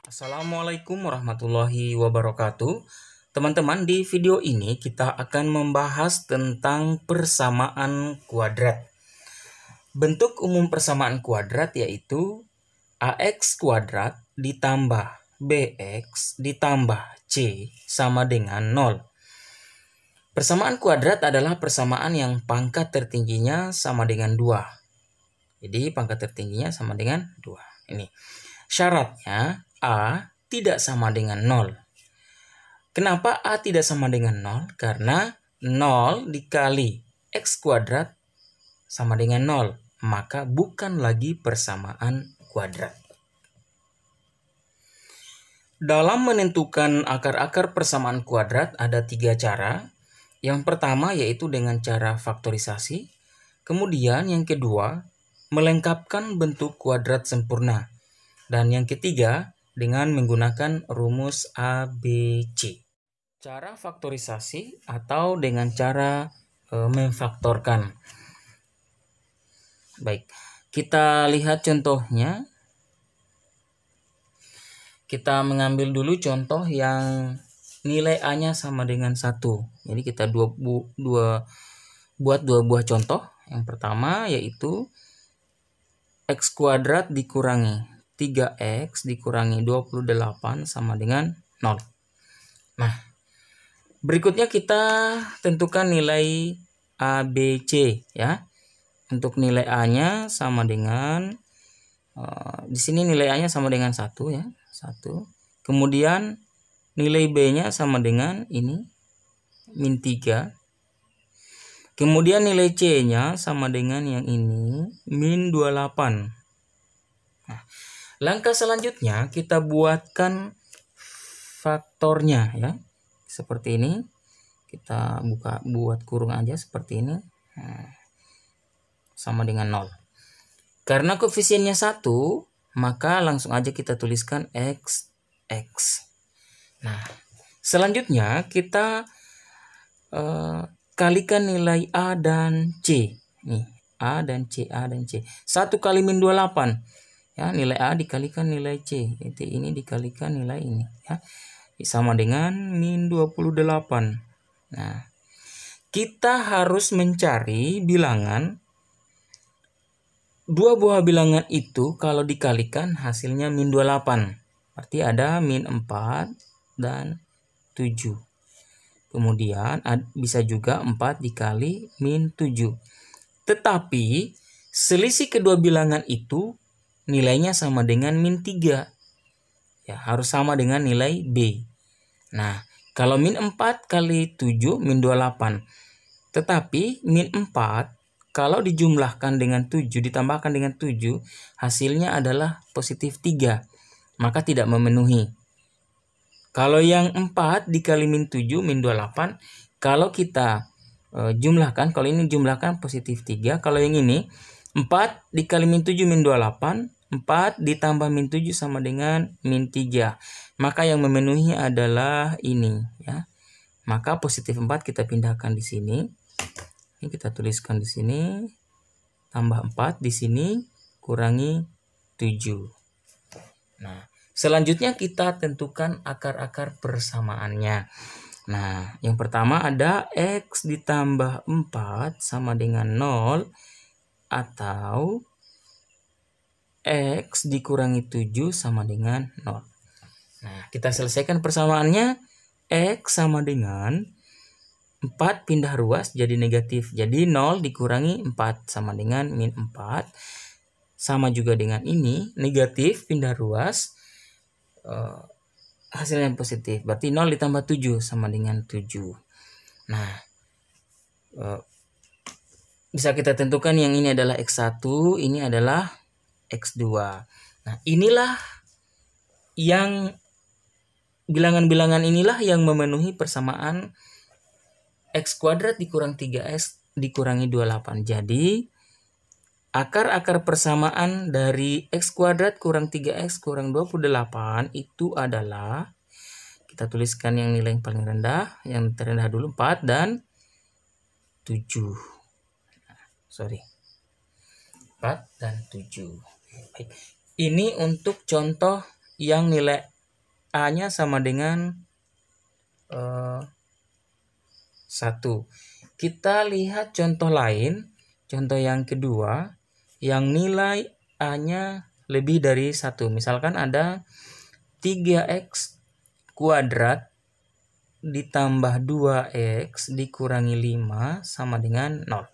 Assalamualaikum warahmatullahi wabarakatuh. Teman-teman, di video ini kita akan membahas tentang persamaan kuadrat. Bentuk umum persamaan kuadrat yaitu AX kuadrat ditambah BX ditambah C sama dengan 0. Persamaan kuadrat adalah persamaan yang pangkat tertingginya sama dengan 2. Jadi pangkat tertingginya sama dengan 2. Ini. Syaratnya A tidak sama dengan 0. Kenapa A tidak sama dengan 0? Karena 0 dikali X kuadrat sama dengan 0. Maka bukan lagi persamaan kuadrat. Dalam menentukan akar-akar persamaan kuadrat ada 3 cara. Yang pertama yaitu dengan cara faktorisasi. Kemudian yang kedua melengkapkan bentuk kuadrat sempurna. Dan yang ketiga, dengan menggunakan rumus ABC. Cara faktorisasi atau dengan cara memfaktorkan. Baik, kita lihat contohnya. Kita mengambil dulu contoh yang nilai A-nya sama dengan 1. Jadi kita buat dua buah contoh. Yang pertama yaitu X kuadrat dikurangi 3X dikurangi 28 sama dengan 0. Nah, berikutnya kita tentukan nilai ABC ya. Untuk nilai A-nya sama dengan di sini nilai A-nya sama dengan 1 ya, 1. Kemudian nilai B-nya sama dengan ini min 3. Kemudian nilai C-nya sama dengan yang ini min 28. Nah, langkah selanjutnya kita buatkan faktornya ya. Seperti ini. Kita buat kurung aja seperti ini. Nah, sama dengan 0. Karena koefisiennya 1, maka langsung aja kita tuliskan X. Nah, selanjutnya kita kalikan nilai A dan C. Nih, A dan C. 1 kali min 28. Ya, nilai A dikalikan nilai C. Jadi ini dikalikan nilai ini ya. Sama dengan min 28. Nah, kita harus mencari bilangan. Dua buah bilangan itu kalau dikalikan hasilnya min 28. Berarti ada min 4 dan 7. Kemudian bisa juga 4 dikali min 7. Tetapi selisih kedua bilangan itu nilainya sama dengan min 3. Ya, harus sama dengan nilai B. Nah, kalau min 4 kali 7 min 28. Tetapi min 4 kalau dijumlahkan dengan 7 ditambahkan dengan 7 hasilnya adalah positif 3. Maka tidak memenuhi. Kalau yang 4 dikali min 7 min 28. Kalau kita jumlahkan, kalau ini jumlahkan positif 3. Kalau yang ini 4 dikali min 7 min 28. 4 ditambah min 7 sama dengan min 3. Maka yang memenuhi adalah ini ya. Maka positif 4 kita pindahkan di sini. Ini kita tuliskan di sini. Tambah 4 di sini kurangi 7. Nah, selanjutnya kita tentukan akar-akar persamaannya. Nah, yang pertama ada X ditambah 4 sama dengan 0 atau X dikurangi 7 sama dengan 0. Nah, kita selesaikan persamaannya. X sama dengan 4 pindah ruas jadi negatif. Jadi 0 dikurangi 4 sama dengan min 4. Sama juga dengan ini. Negatif pindah ruas. Hasilnya positif. Berarti 0 ditambah 7 sama dengan 7. Nah, bisa kita tentukan yang ini adalah X1. Ini adalah X2. Nah, inilah yang bilangan-bilangan inilah yang memenuhi persamaan X kuadrat dikurang 3X dikurangi 28. Jadi, akar-akar persamaan dari X kuadrat kurang 3X kurang 28 itu adalah, kita tuliskan yang nilai yang paling rendah, yang terendah dulu 4 dan 7. 4 dan 7. Baik. Ini untuk contoh yang nilai A-nya sama dengan 1. Kita lihat contoh lain, contoh yang kedua, yang nilai A-nya lebih dari 1. Misalkan ada 3x kuadrat ditambah 2x dikurangi 5 sama dengan 0.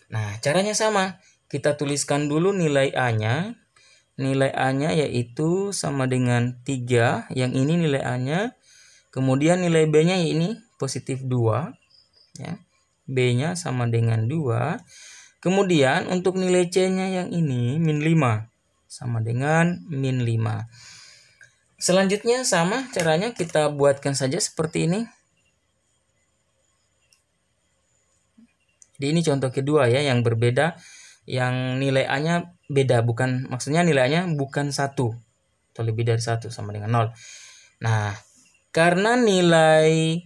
Nah, caranya sama. Kita tuliskan dulu nilai A-nya. Nilai A-nya yaitu sama dengan 3. Yang ini nilai A-nya. Kemudian nilai B-nya ini positif 2. Ya. B-nya sama dengan 2. Kemudian untuk nilai C-nya yang ini min 5. Sama dengan min 5. Selanjutnya sama caranya, kita buatkan saja seperti ini. Jadi ini contoh kedua ya, yang berbeda, yang nilai A-nya beda, maksudnya nilai A-nya bukan 1 atau lebih dari 1 sama dengan 0. Nah, karena nilai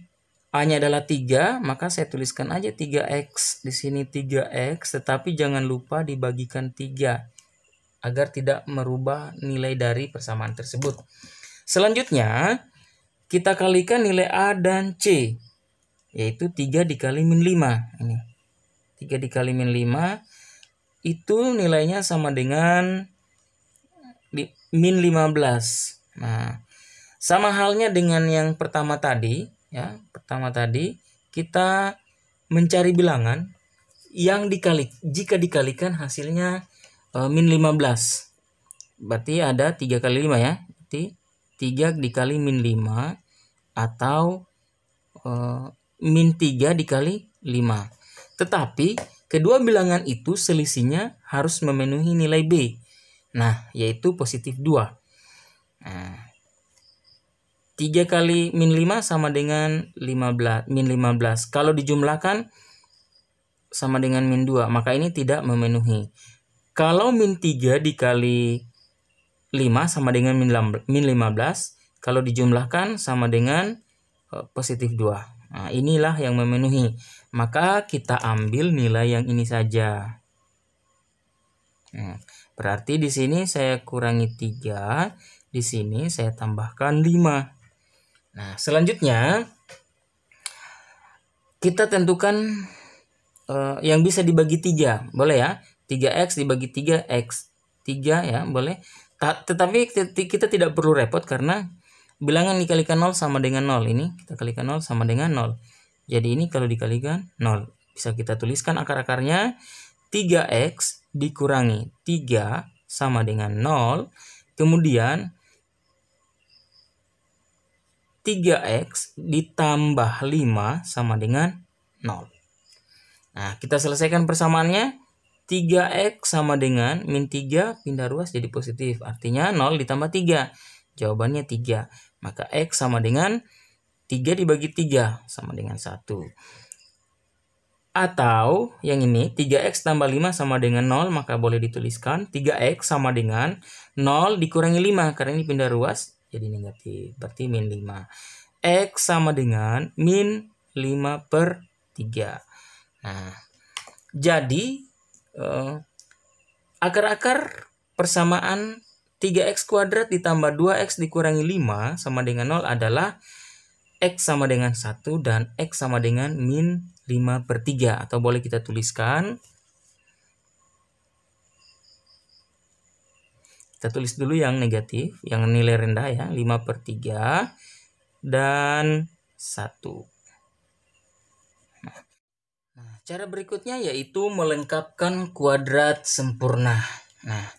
A-nya adalah 3, maka saya tuliskan aja 3x. Di sini 3x, tetapi jangan lupa dibagikan 3 agar tidak merubah nilai dari persamaan tersebut. Selanjutnya, kita kalikan nilai A dan C, yaitu 3 dikali min 5. Ini 3 dikali min 5 itu nilainya sama dengan min 15. Nah, sama halnya dengan yang pertama tadi, ya. Pertama tadi kita mencari bilangan yang jika dikalikan hasilnya min 15. Berarti ada 3 kali 5 ya. Berarti 3 dikali min 5 atau min 3 dikali 5. Tetapi kedua bilangan itu selisihnya harus memenuhi nilai B. Nah, yaitu positif 2. Nah, 3 kali min 5 sama dengan 15, min 15. Kalau dijumlahkan sama dengan min 2, maka ini tidak memenuhi. Kalau min 3 dikali 5 sama dengan min 15, kalau dijumlahkan sama dengan positif 2. Nah, inilah yang memenuhi. Maka kita ambil nilai yang ini saja. Berarti di sini saya kurangi 3, di sini saya tambahkan 5. Nah, selanjutnya kita tentukan yang bisa dibagi 3. Boleh ya? 3x dibagi 3x. 3 ya, boleh. Tetapi kita tidak perlu repot karena bilangan dikalikan 0 sama dengan 0. Ini kita kalikan 0 sama dengan 0. Jadi ini kalau dikalikan 0. Bisa kita tuliskan akar-akarnya 3x dikurangi 3 sama dengan 0. Kemudian 3x ditambah 5 sama dengan 0. Nah, kita selesaikan persamaannya. 3x sama dengan min 3 pindah ruas jadi positif. Artinya 0 ditambah 3. Jawabannya 3. Maka x sama dengan 3 dibagi 3 sama dengan 1. Atau yang ini 3x tambah 5 sama dengan 0, maka boleh dituliskan 3x sama dengan 0 dikurangi 5. Karena ini pindah ruas jadi negatif. Berarti min 5. X sama dengan min 5 per 3. Nah, jadi akar-akar persamaan 3x kuadrat ditambah 2x dikurangi 5 sama dengan 0 adalah x sama dengan 1 dan x sama dengan min 5 per 3. Atau boleh kita tuliskan, kita tulis dulu yang negatif, yang nilai rendah ya, 5 per 3 dan 1. Cara berikutnya yaitu melengkapkan kuadrat sempurna. Nah,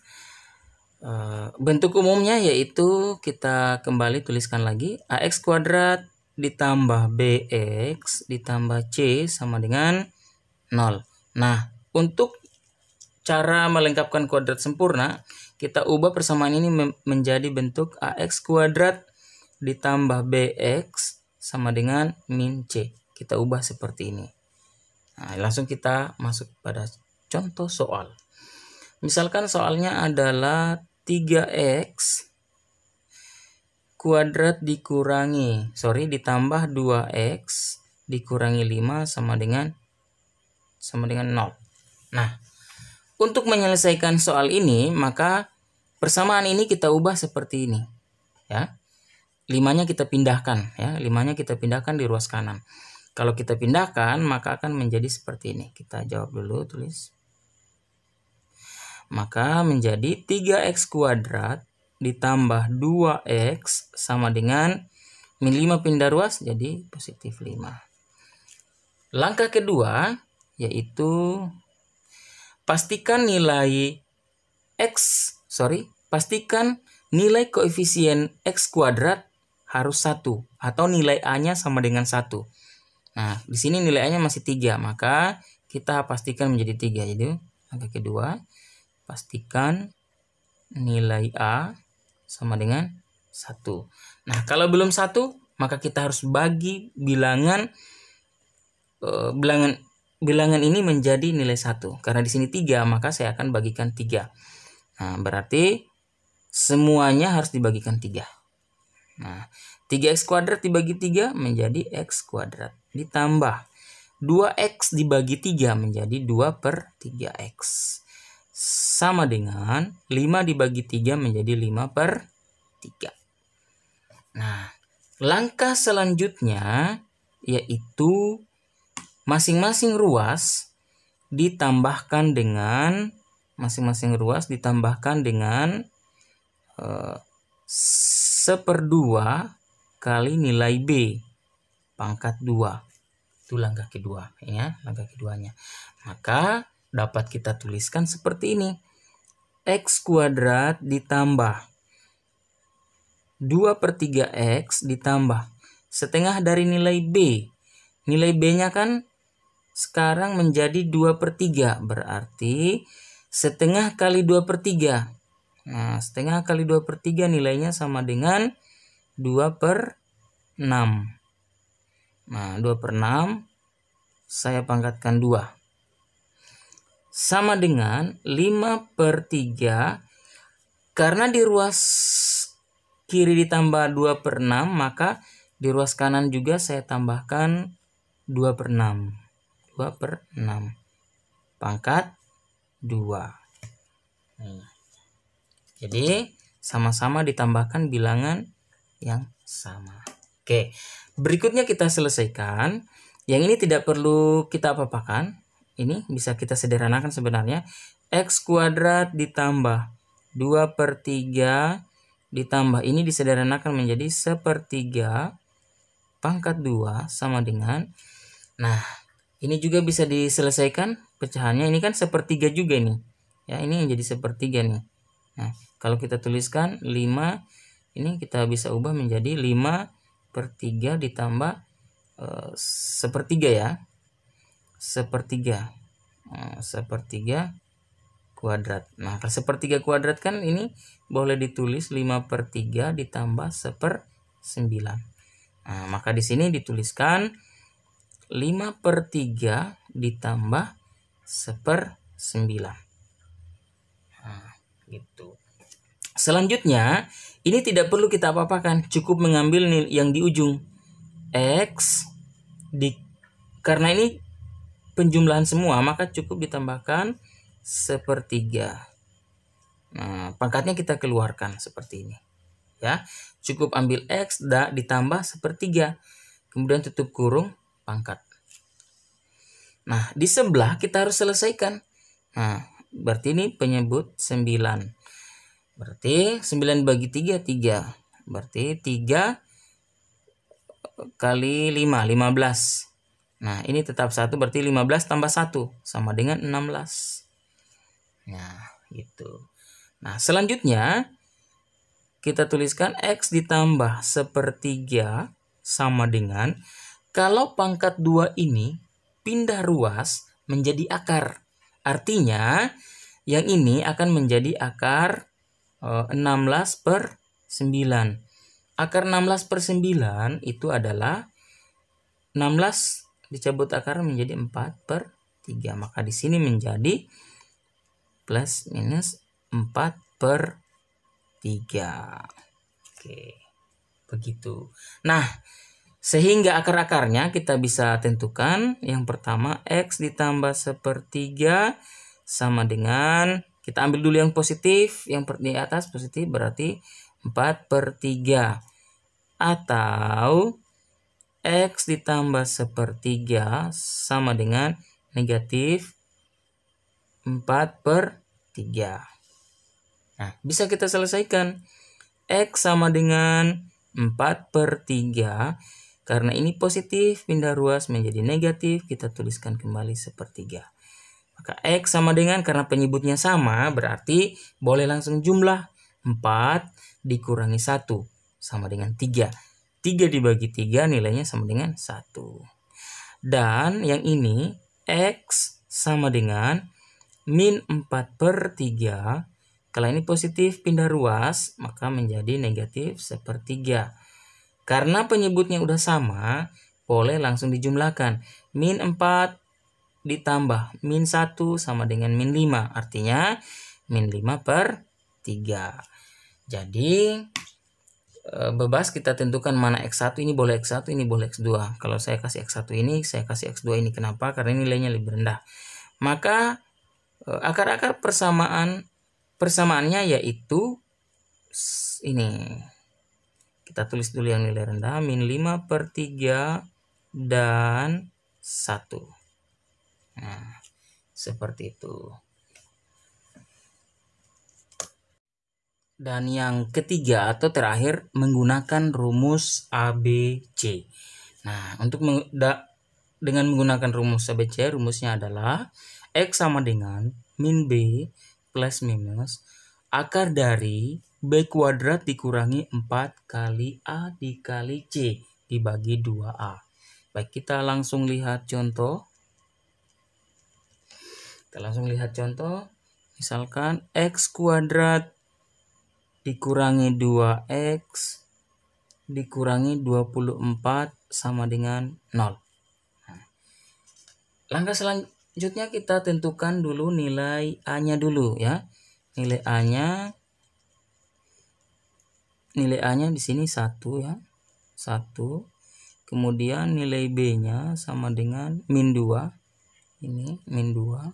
bentuk umumnya yaitu kita kembali tuliskan lagi ax kuadrat ditambah bx ditambah c sama dengan 0. Nah, untuk cara melengkapkan kuadrat sempurna, kita ubah persamaan ini menjadi bentuk ax kuadrat ditambah bx sama dengan min c. Kita ubah seperti ini. Nah, langsung kita masuk pada contoh soal. Misalkan soalnya adalah 3x kuadrat ditambah 2x dikurangi 5 sama dengan 0. Nah, untuk menyelesaikan soal ini, maka persamaan ini kita ubah seperti ini. Ya. 5-nya kita pindahkan ya, 5-nya kita pindahkan di ruas kanan. Kalau kita pindahkan maka akan menjadi seperti ini. Kita jawab dulu, tulis. Maka menjadi 3x kuadrat ditambah 2x sama dengan min 5 pindah ruas jadi positif 5. Langkah kedua yaitu pastikan nilai koefisien x kuadrat harus 1 atau nilai A-nya sama dengan 1. Nah, di sini nilai A-nya masih 3, maka kita pastikan menjadi 3. Jadi, langkah kedua, pastikan nilai A sama dengan 1. Nah, kalau belum 1, maka kita harus bagi bilangan ini menjadi nilai 1. Karena di sini 3, maka saya akan bagikan 3. Nah, berarti semuanya harus dibagikan 3. Nah, 3x kuadrat dibagi 3 menjadi x kuadrat. Ditambah 2x dibagi 3 menjadi 2/3x. Sama dengan 5 dibagi 3 menjadi 5/3. Nah, langkah selanjutnya yaitu masing-masing ruas ditambahkan dengan 1/2 kali nilai B pangkat 2. Itu langkah kedua ya, langkah keduanya. Maka dapat kita tuliskan seperti ini. X kuadrat ditambah 2/3x ditambah setengah dari nilai B. Nilai B-nya kan sekarang menjadi 2/3, berarti setengah kali 2/3. Nah, setengah kali 2/3 nilainya sama dengan 2/6. Nah, 2/6 saya pangkatkan 2. Sama dengan 5/3. Karena di ruas kiri ditambah 2/6, maka di ruas kanan juga saya tambahkan 2/6. 2/6 pangkat 2. Jadi sama-sama ditambahkan bilangan yang sama. Oke, berikutnya kita selesaikan. Yang ini tidak perlu kita apa-apakan. Ini bisa kita sederhanakan sebenarnya. X kuadrat ditambah 2/3 ditambah ini disederhanakan menjadi 1/3 pangkat 2 sama dengan. Nah, ini juga bisa diselesaikan pecahannya. Ini kan 1/3 juga nih. Ya, ini menjadi 1/3 nih. Nah, kalau kita tuliskan 5, ini kita bisa ubah menjadi 5/3 ditambah 1/3 ya. 1/3. 1/3 kuadrat. Nah, kalau 1/3 kuadrat kan ini boleh ditulis 5/3 ditambah 1/9. Nah, maka di sini dituliskan 5/3 ditambah 1/9. Nah, gitu. Selanjutnya, ini tidak perlu kita apa-apakan, cukup mengambil yang di ujung X karena ini penjumlahan semua, maka cukup ditambahkan 1/3. Nah, pangkatnya kita keluarkan seperti ini. Ya, cukup ambil X ditambah 1/3. Kemudian tutup kurung pangkat. Nah, di sebelah kita harus selesaikan. Nah, berarti ini penyebut 9. Berarti 9 bagi 3, 3. Berarti 3 kali 5, 15. Nah, ini tetap 1, berarti 15 tambah 1 sama dengan 16. Nah, gitu. Nah, selanjutnya kita tuliskan X ditambah 1/3 sama dengan, kalau pangkat 2 ini pindah ruas menjadi akar. Artinya, yang ini akan menjadi akar 16/9. Akar 16/9 itu adalah 16 dicabut akar menjadi 4/3. Maka di sini menjadi plus minus 4/3. Oke, begitu. Nah, sehingga akar-akarnya kita bisa tentukan. Yang pertama, X ditambah 1/3 sama dengan, kita ambil dulu yang positif, yang di atas positif berarti 4/3. atau X ditambah sepertiga sama dengan negatif 4/3. Nah, bisa kita selesaikan. X sama dengan 4/3. Karena ini positif, pindah ruas menjadi negatif, kita tuliskan kembali sepertiga. Maka X sama dengan, karena penyebutnya sama, berarti boleh langsung jumlah. 4 dikurangi 1 sama dengan 3. 3 dibagi 3 nilainya sama dengan 1. Dan yang ini X sama dengan min 4/3. Kalau ini positif pindah ruas, maka menjadi negatif sepertiga. Karena penyebutnya udah sama, boleh langsung dijumlahkan. Min 4 ditambah min 1 sama dengan min 5. Artinya min 5/3. Jadi bebas kita tentukan mana X1, ini boleh X1, ini boleh X2. Kalau saya kasih X1 ini, saya kasih X2 ini. Kenapa? Karena nilainya lebih rendah. Maka akar-akar persamaannya yaitu ini. Kita tulis dulu yang nilai rendah, min 5/3 dan 1. Nah, seperti itu. Dan yang ketiga atau terakhir, menggunakan rumus ABC. Nah, dengan menggunakan rumus ABC, rumusnya adalah X sama dengan min B plus minus akar dari B kuadrat dikurangi 4 kali A dikali C dibagi 2A. Baik, kita langsung lihat contoh. Misalkan X kuadrat dikurangi 2X dikurangi 24 sama dengan 0. Nah, langkah selanjutnya kita tentukan dulu nilai A-nya dulu ya. Nilai A-nya di sini 1 ya. 1. Kemudian nilai B-nya sama dengan min 2. Ini min 2.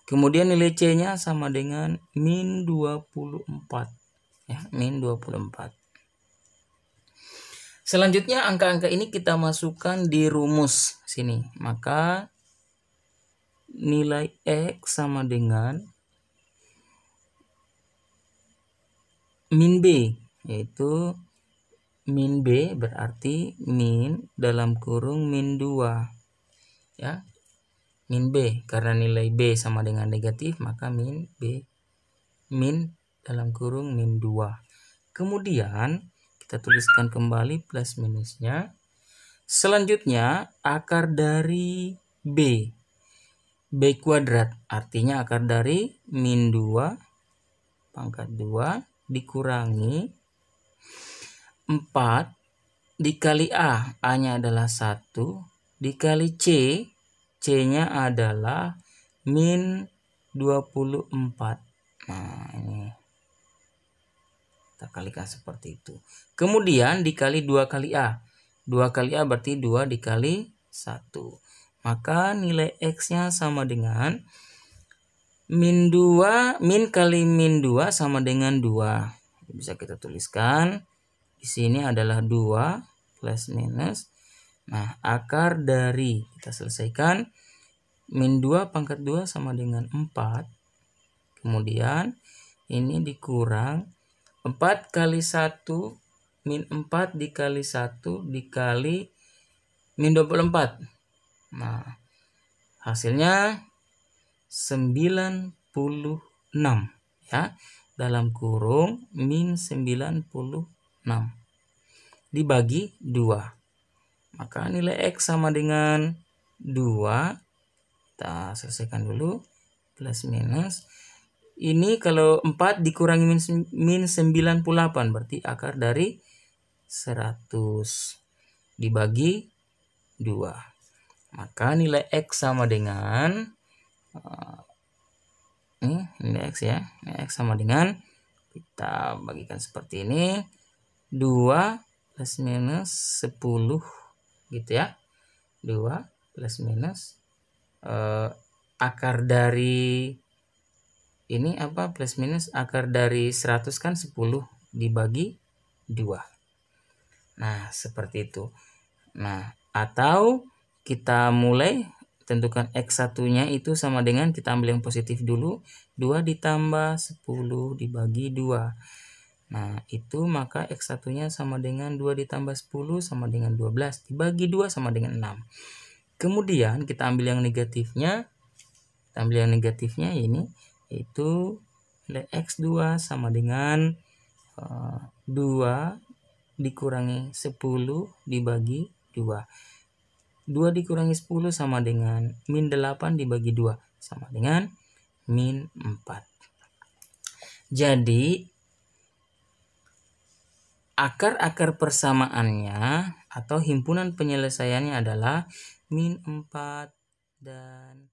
Kemudian nilai C-nya sama dengan min 24. Ya, min 24. Selanjutnya angka-angka ini kita masukkan di rumus sini. Maka nilai X sama dengan min B, yaitu min B berarti min dalam kurung min 2. Ya. Min B, karena nilai B sama dengan negatif, maka min B, min dalam kurung min 2. Kemudian kita tuliskan kembali plus minusnya. Selanjutnya akar dari B kuadrat, artinya akar dari min 2 pangkat 2 dikurangi 4 dikali A, A-nya adalah 1, dikali C, C-nya adalah min 24. Nah, ini kita kalikan seperti itu. Kemudian dikali 2 kali A. 2 kali A berarti 2 dikali 1. Maka nilai X-nya sama dengan min 2, min kali min 2 sama dengan 2. Bisa kita tuliskan. Di sini adalah 2 plus minus. Nah, akar dari, kita selesaikan, min 2 pangkat 2 sama dengan 4. Kemudian ini dikurang 4 kali 1, min 4 dikali 1 dikali min 24. Nah, hasilnya 96 ya, dalam kurung min 96 dibagi 2. Maka nilai X sama dengan 2. Kita selesaikan dulu. Plus minus. Ini kalau 4 dikurangi min 98. Berarti akar dari 100 dibagi 2. Maka nilai X sama dengan ini nilai X ya. Nilai X sama dengan, kita bagikan seperti ini. 2 plus minus 10 gitu ya. 2 plus minus akar dari ini apa, plus minus akar dari 100 kan 10 dibagi 2. Nah, seperti itu. Nah, atau kita mulai tentukan X1-nya itu sama dengan, kita ambil yang positif dulu, 2 ditambah 10 dibagi 2. Nah, itu maka X1-nya sama dengan 2 ditambah 10 sama dengan 12, dibagi 2 sama dengan 6. Kemudian kita ambil yang negatifnya. Kita ambil yang negatifnya ini, yaitu X2 sama dengan 2 dikurangi 10 dibagi 2. 2 dikurangi 10 sama dengan min 8 dibagi 2, sama dengan min 4. Jadi akar-akar persamaannya atau himpunan penyelesaiannya adalah min 4 dan